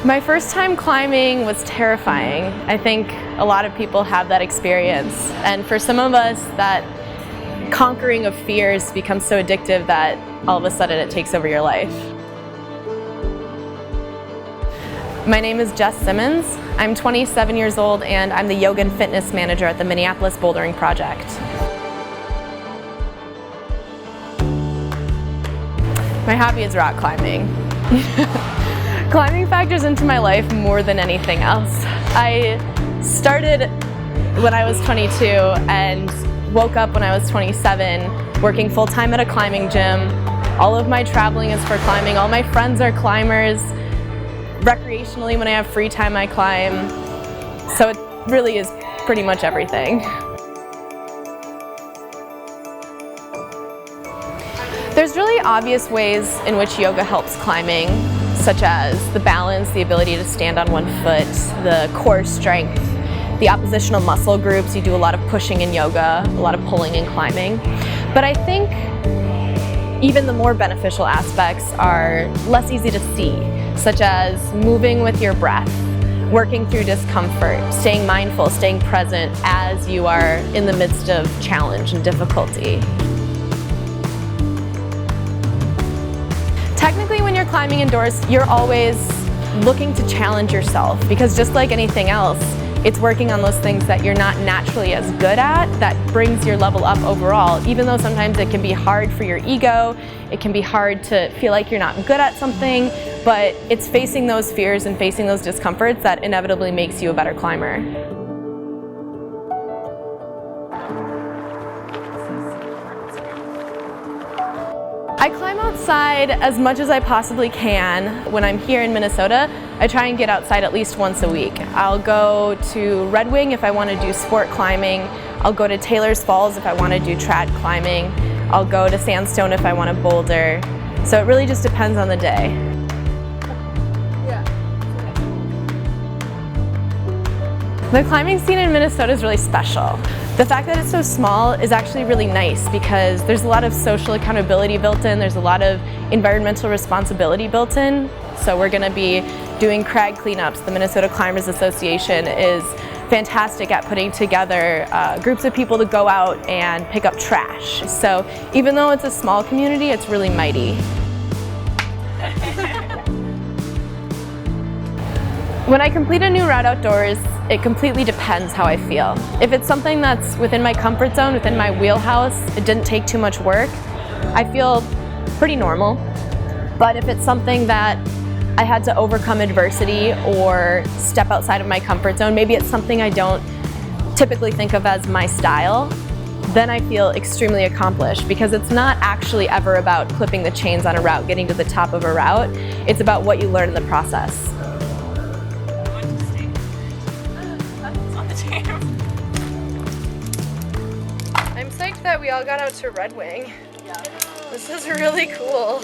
My first time climbing was terrifying. I think a lot of people have that experience, and for some of us that conquering of fears becomes so addictive that all of a sudden it takes over your life. My name is Jess Simmons. I'm 27 years old and I'm the yoga and fitness manager at the Minneapolis Bouldering Project. My hobby is rock climbing. Climbing factors into my life more than anything else. I started when I was 22 and woke up when I was 27, working full-time at a climbing gym. All of my traveling is for climbing. All my friends are climbers. Recreationally, when I have free time, I climb. So it really is pretty much everything. There's really obvious ways in which yoga helps climbing, such as the balance, the ability to stand on one foot, the core strength, the oppositional muscle groups. You do a lot of pushing in yoga, a lot of pulling in climbing. But I think even the more beneficial aspects are less easy to see, such as moving with your breath, working through discomfort, staying mindful, staying present as you are in the midst of challenge and difficulty. Technically, when you're climbing indoors, you're always looking to challenge yourself, because just like anything else, it's working on those things that you're not naturally as good at that brings your level up overall, even though sometimes it can be hard for your ego, it can be hard to feel like you're not good at something, but it's facing those fears and facing those discomforts that inevitably makes you a better climber. I climb outside as much as I possibly can. When I'm here in Minnesota, I try and get outside at least once a week. I'll go to Red Wing if I want to do sport climbing. I'll go to Taylor's Falls if I want to do trad climbing. I'll go to Sandstone if I want to boulder. So it really just depends on the day. The climbing scene in Minnesota is really special. The fact that it's so small is actually really nice because there's a lot of social accountability built in, there's a lot of environmental responsibility built in. So we're going to be doing crag cleanups. The Minnesota Climbers Association is fantastic at putting together groups of people to go out and pick up trash. So even though it's a small community, it's really mighty. When I complete a new route outdoors, it completely depends how I feel. If it's something that's within my comfort zone, within my wheelhouse, it didn't take too much work, I feel pretty normal. But if it's something that I had to overcome adversity or step outside of my comfort zone, maybe it's something I don't typically think of as my style, then I feel extremely accomplished, because it's not actually ever about clipping the chains on a route, getting to the top of a route. It's about what you learn in the process. I'm psyched that we all got out to Red Wing. This is really cool.